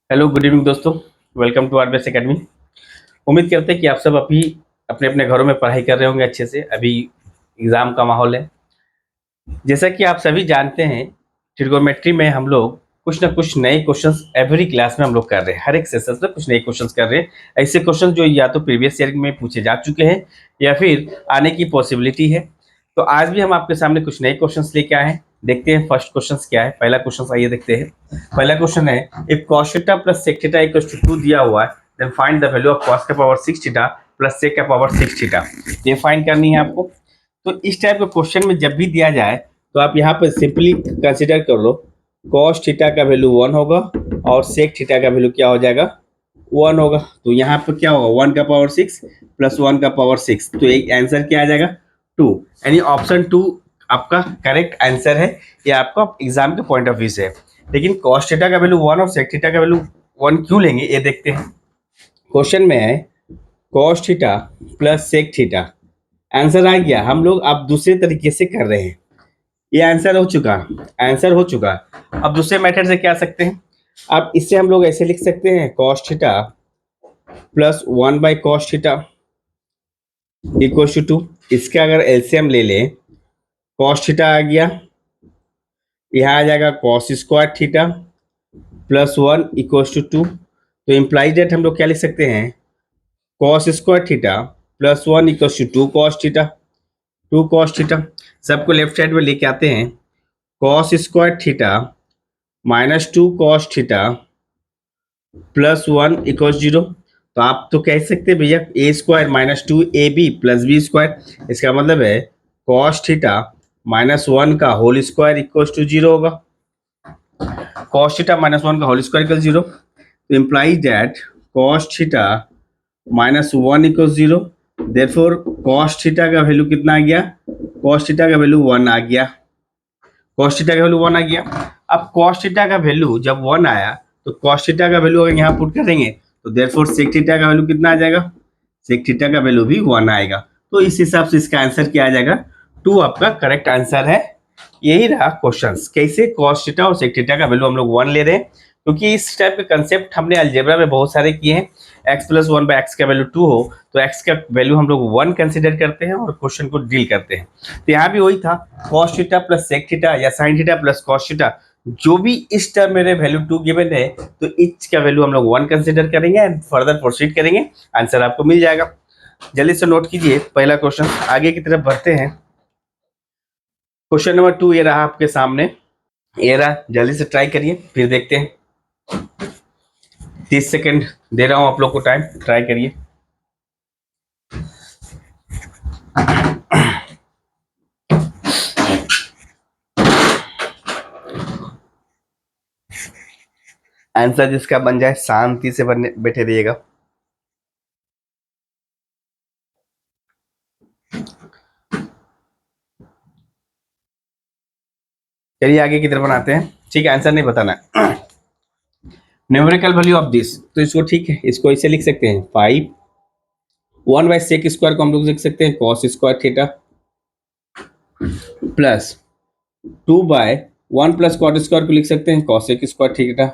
Hello good evening दोस्तों। Welcome to RBS Academy. उम्मीद करते हैं कि आप सब अभी अपने अपने घरों में पढ़ाई कर रहे होंगे अच्छे से। अभी एग्ज़ाम का माहौल है। जैसा कि आप सभी जानते हैं, ट्रिगोमेट्री में हम लोग कुछ ना कुछ नए क्वेश्चंस एवरी क्लास में हम लोग कर रहे हैं। हर एक सेशन में कुछ नए क्वेश्चंस कर रहे हैं। ऐसे क्वेश्चन जो या तो प्रीवियस ईयर में पूछे जा चुके हैं या फिर आने की पॉसिबिलिटी है। तो आज भी हम आपके सामने कुछ नए क्वेश्चंस लेके आए हैं। देखते हैं फर्स्ट क्वेश्चन क्या है। पहला क्वेश्चन आइए देखते हैं। पहला क्वेश्चन है, if cos theta plus sec theta equals to 2 दिया हुआ है, then find the value of cos का पावर 6 थीटा प्लस sec का पावर 6 थीटा। ये फाइंड करनी है आपको। तो इस टाइप के क्वेश्चन में जब भी दिया जाए तो आप यहाँ पर सिंपली कंसिडर कर लो, cos थीटा का वैल्यू 1 होगा और sec थीटा का वैल्यू क्या हो जाएगा, 1 होगा। तो यहाँ पर क्या होगा, 1 का पावर 6 प्लस 1 का पावर 6, तो एक आंसर क्या आ जाएगा, 2। यानी ऑप्शन 2 आपका करेक्ट आंसर है। ये आपका एग्जाम के पॉइंट ऑफ व्यू से है। लेकिन cos थीटा का वैल्यू 1 और sec थीटा का वैल्यू 1 क्यों लेंगे, ये देखते हैं। क्वेश्चन में है cos theta plus sec theta, answer आ गया। हम लोग अब दूसरे तरीके से कर रहे हैं। ये आंसर हो चुका। अब दूसरे मेथड से क्या सकते हैं, अब इससे हम लोग ऐसे लिख सकते हैं, cos theta plus 1 by cos theta equal to 2। इसका अगर एलसीएम ले लें, cos थीटा आ गया, यहाँ आ जाएगा cos square theta plus 1 equal to 2। तो इम्प्लाइज डेट हम लोग क्या लिख सकते हैं, cos square theta plus 1 equal to 2 cos theta, 2 cos theta. सबको लेफ्ट साइड में लेके आते हैं, cos square theta minus 2 cos theta plus 1 equal 0। तो आप तो कह सकते हैं भैया a square minus 2 a b plus b square, इसका मतलब है cos थीटा माइनस 1 का होल स्क्वायर इक्वल टू 0 होगा। cos थीटा माइनस 1 का होल स्क्वायर इक्वल 0, तो implies that cos theta minus 1 equal 0। Therefore cos theta का वैल्यू कितना आ गया, cos थीटा का वैल्यू 1 आ गया। cos थीटा का वैल्यू 1 आ गया। अब cos थीटा का वैल्यू जब 1 आया तो cos थीटा का वैल्यू अगर यहाँ पुट करेंगे तो देयरफॉर sec थीटा का वैल्यू कितना आ जाएगा, sec थीटा का वैल्यू भी 1 आएगा। तो इस हिसाब से इसका आंसर क्या आ जाएगा, 2 आपका करेक्ट आंसर है। यही रहा क्वेश्चन, कैसे cos थीटा और sec थीटा का वैल्यू हम लोग 1 ले रहे हैं, क्योंकि इस टाइप के कंसेप्ट हमने अलजेब्रा में बहुत सारे किए हैं। x प्लस 1 बाई एक्स का वैल्यू 2 हो तो x का वैल्यू हम लोग 1 कंसिडर करते हैं और क्वेश्चन को डील करते हैं। तो यहाँ भी वही था, cos theta plus sec theta या sin theta plus cos theta, जो भी इस टर्म मेरे वैल्यू 2 गिवन है तो इच का वैल्यू हम लोग 1 कंसिडर करेंगे एंड फर्दर प्रोसीड करेंगे, आंसर आपको मिल जाएगा। जल्दी से नोट कीजिए पहला क्वेश्चन। आगे की तरफ बढ़ते हैं। क्वेश्चन नंबर 2 ये रहा आपके सामने, ये रहा, जल्दी से ट्राई करिए फिर देखते हैं। 30 सेकेंड दे रहा हूं आप लोग को टाइम, ट्राई करिए। आंसर जिसका बन जाए शांति से बनने बैठे रहिएगा। चलिए आगे की तरफ बनाते हैं। ठीक है, आंसर नहीं बताना है। न्यूमेरिकल वैल्यू ऑफ दिस, तो इसको ठीक है, इसको ऐसे लिख सकते हैं 5 1 बाई सेक स्क्वायर को हम लोग लिख सकते हैं cos square theta plus 2 by 1 plus cot square को लिख सकते हैं cosec square theta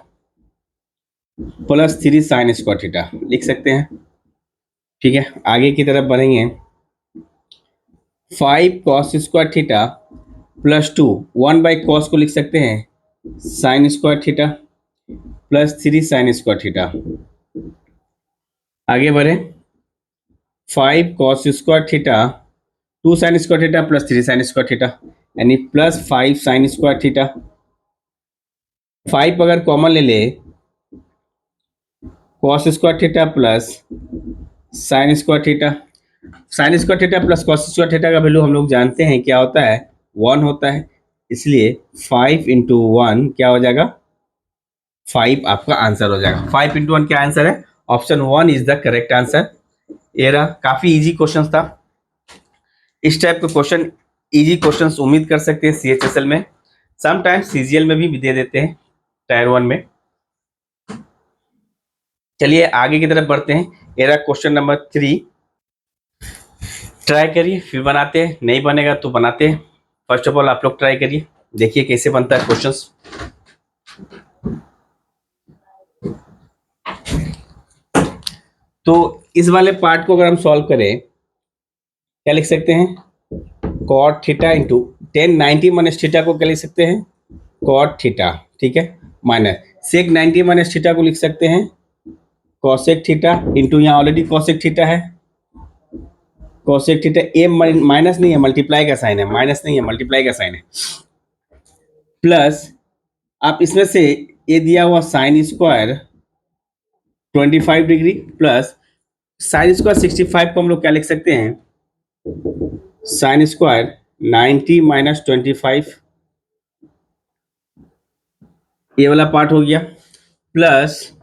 plus 3 sine square theta लिख सकते हैं। ठीक है, आगे की तरफ बनेंगे 5 cos square theta plus 2 1 by cos को लिख सकते हैं sign square theta plus 3 sine square theta. आगे बढ़े, 5 cos square theta 2 sign square theta plus 3 sine square theta, यानी प्लस 5 साइन स्क्वायर थीटा। 5 अगर कॉमन ले ले, cos square theta plus sine square theta, sign square theta plus cos square theta का value हम लोग जानते हैं क्या होता है, 1 होता है। इसलिए 5 इंटू 1 क्या हो जाएगा, 5 आपका आंसर हो जाएगा। 5 इंटू 1 क्या आंसर है, option 1 is the correct answer. ये रहा, काफी इजी क्वेश्चन था। इस टाइप के क्वेश्चन, इजी क्वेश्चंस उम्मीद कर सकते हैं सीएचएसएल में, समटाइम्स सीजीएल में भी दे देते हैं टायर 1 में। चलिए आगे की तरफ बढ़ते हैं। ये रहा क्वेश्चन नंबर 3, ट्राई करिए फिर बनाते हैं, नहीं बनेगा तो बनाते हैं। फर्स्ट ऑफ ऑल आप लोग ट्राई करिए, देखिए कैसे बनता है क्वेश्चंस। तो इस वाले पार्ट को अगर हम सॉल्व करें, क्या लिख सकते हैं, cot theta into 1090 minus theta को क्या लिख सकते हैं, कॉट थीटा, ठीक है, माइनस सेक 90 माइनस थीटा को लिख सकते हैं कॉसेक थीटा इंटू, यहाँ ऑलरेडी कॉसेक थीटा है, कॉसेक थीटा ए माइनस नहीं है, मल्टीप्लाई का साइन है, माइनस नहीं है, मल्टीप्लाई का साइन है, प्लस आप इसमें से ए दिया हुआ sine square 25 degree plus sine square 65 को हम लोग क्या लिख सकते हैं, साइन स्क्वायर 90 माइनस 25, ये वाला पार्ट हो गया, प्लस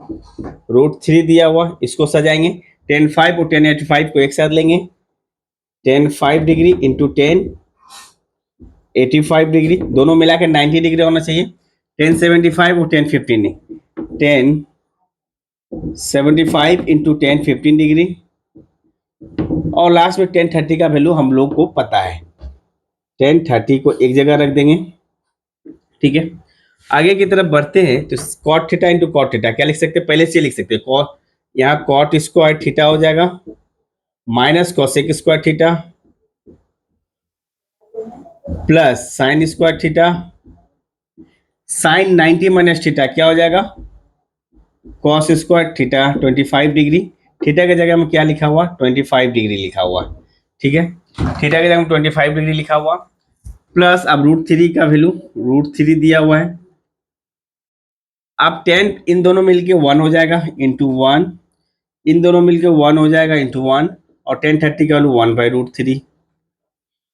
√3 दिया हुआ, इसको सजाएंगे, 10 5 और 1085 को एक साथ लेंगे, 10 5 डिग्री इंटू 10 85 डिग्री, दोनों मिलाकर 90 डिग्री होना चाहिए, 1075 और 1015 नहीं, 1075 इंटू 1015 डिग्री, और लास्ट में 1030 का वैल्यू हम लोग को पता है, 1030 को एक जगह रख देंगे, ठीक है। आगे की तरफ बढ़ते हैं तो cot theta into cot theta क्या लिख सकते हैं, पहले से लिख सकते हैं, यहाँ कॉट स्क्वायर थीटा हो जाएगा minus cosec square theta plus sine square theta, sine 90 minus theta क्या हो जाएगा, cos square theta 25 degree, theta की जगह में क्या लिखा हुआ, 25 डिग्री लिखा हुआ, ठीक है, थीटा की जगह में 25 डिग्री लिखा हुआ, प्लस अब √3 का वैल्यू, √3 दिया हुआ है, अब 10 इन दोनों मिलके 1 हो जाएगा इंटू 1, इन दोनों मिलके 1 हो जाएगा इंटू 1, और 1030 का वैल्यू 1/√3।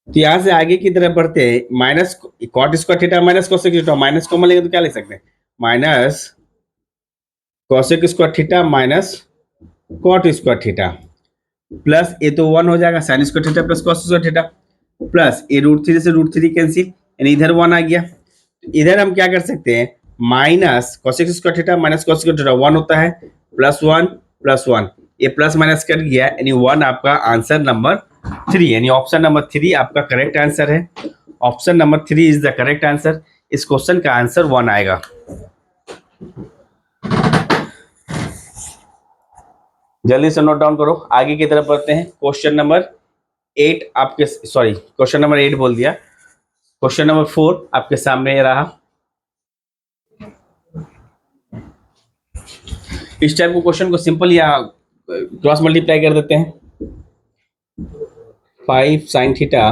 तो यहाँ से आगे की तरफ बढ़ते हैं, minus cot square theta minus cosec theta, minus common लेंगे तो क्या लिख सकते हैं, minus cosec square theta minus cot square theta, plus ये तो 1 हो जाएगा, sine square theta plus cos square theta, plus ये √3 से √3 कैंसिल, यानी इधर 1 आ गया, इधर हम क्या कर सकते हैं, minus cosec square theta minus cos square theta 1 होता है, +1 ये प्लस माइनस कर गया, यानी 1 आपका आंसर नंबर 3, यानी ऑप्शन नंबर 3 आपका करेक्ट आंसर है, option number 3 is the correct answer, इस क्वेश्चन का आंसर 1 आएगा। जल्दी से नोट डाउन करो, आगे की तरफ बढ़ते हैं, क्वेश्चन नंबर 8 आपके, सॉरी क्वेश्चन नंबर 8 बोल दिया, क्वेश्चन नंबर 4 आपके सामने रहा। इस टाइप को क्वेश्चन को सिंपल या क्रॉस मल्टीप्लाई कर देते हैं, 5 sine theta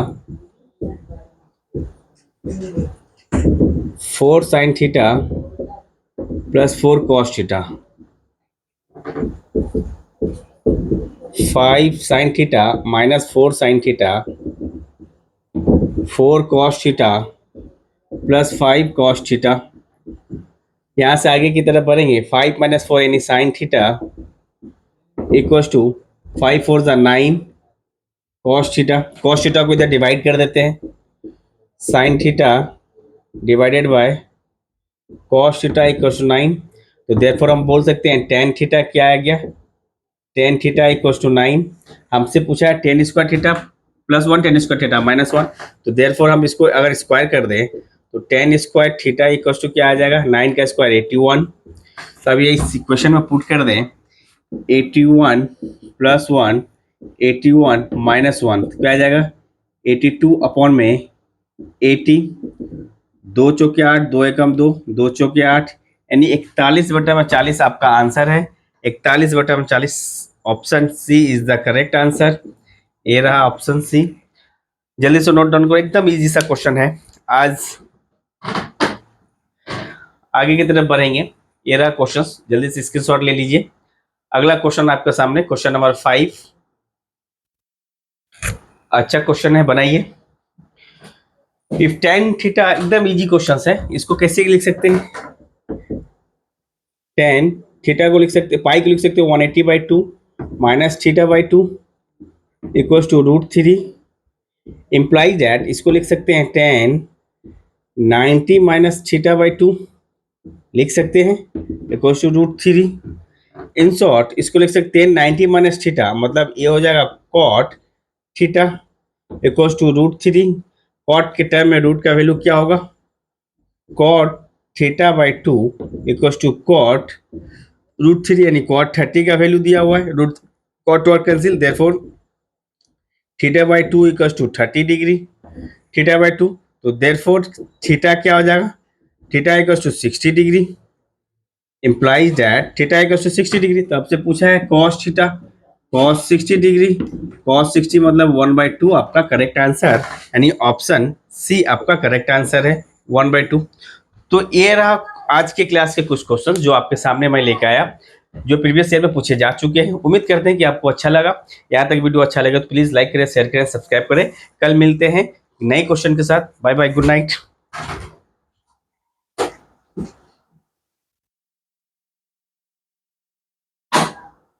4 sine theta plus 4 cos theta, 5 sine theta minus 4 sine theta 4 cos theta plus 5 cos theta. यहाँ से आगे की तरफ बढ़ेंगे, 5 माइनस 4 यानी साइन थीटा इक्वल्स टू 5 4 ज़ा 9 कॉस थीटा, कॉस थीटा को इधर डिवाइड कर देते हैं, sine theta divided by cos theta equals to 9, तो देयरफॉर हम बोल सकते हैं टेन थीटा क्या आ गया, टेन थीटा इक्वल्स टू 9, हमसे पूछा है ten square theta +1 ten square theta -1, तो देयरफॉर हम इसको अगर स्क्वायर कर दें तो tan square theta equals to क्या आ जाएगा, 9 का स्क्वायर 81, तो अब ये इस इक्वेशन में पुट कर दें, 81 + 1 81 - 1 तो क्या आ जाएगा, 82 अपॉन में 80, 2 चौके 8, 2 एकम 2, 2 चौके 8, यानी 41/40 आपका आंसर है, 41/40, option C is the correct answer, ये रहा ऑप्शन सी। जल्दी से नोट डाउन करो, एकदम इजी सा क्वेश्चन है। आज आगे की तरफ बढ़ेंगे, ये रहा क्वेश्चन, जल्दी से स्क्रीनशॉट ले लीजिए। अगला क्वेश्चन आपके सामने, क्वेश्चन नंबर 5, अच्छा क्वेश्चन है, बनाइए। इफ tan थीटा, एकदम इजी क्वेश्चन है, इसको कैसे लिख सकते हैं, tan थीटा को लिख सकते, पाई को लिख सकते हो 180/2 minus θ/2 equals to √3, implies that, इसको लिख सकते हैं tan 90 माइनस θ/2 लिख सकते हैं इक्वल्स टू √3, इन शॉर्ट इसको लिख सकते हैं 90 माइनस थीटा, मतलब ये हो जाएगा cot theta equals to √3, cot के टर्म में रूट का वैल्यू क्या होगा, cot θ/2 इक्वल्स टू cot √3, यानी cot 30 का वैल्यू दिया हुआ है, cot work cancel, therefore theta by 2 equals to 30 degree, theta by 2, तो देयरफॉर थीटा क्या हो जाएगा, theta equals to 60 degree, implies that theta equals to 60 degree. तो आपसे पूछा है cos theta, cos 60 degree, cos 60 मतलब 1/2 आपका करेक्ट आंसर, यानी ऑप्शन सी आपका करेक्ट आंसर है 1/2। तो ये रहा आज के क्लास के कुछ क्वेश्चन जो आपके सामने मैं लेके आया, जो प्रीवियस ईयर में पूछे जा चुके हैं। उम्मीद करते हैं कि आपको अच्छा लगा। यहाँ तक वीडियो अच्छा लगा तो प्लीज लाइक करें, शेयर करें, सब्सक्राइब करें। कल मिलते हैं नए क्वेश्चन के साथ। Bye bye, good night.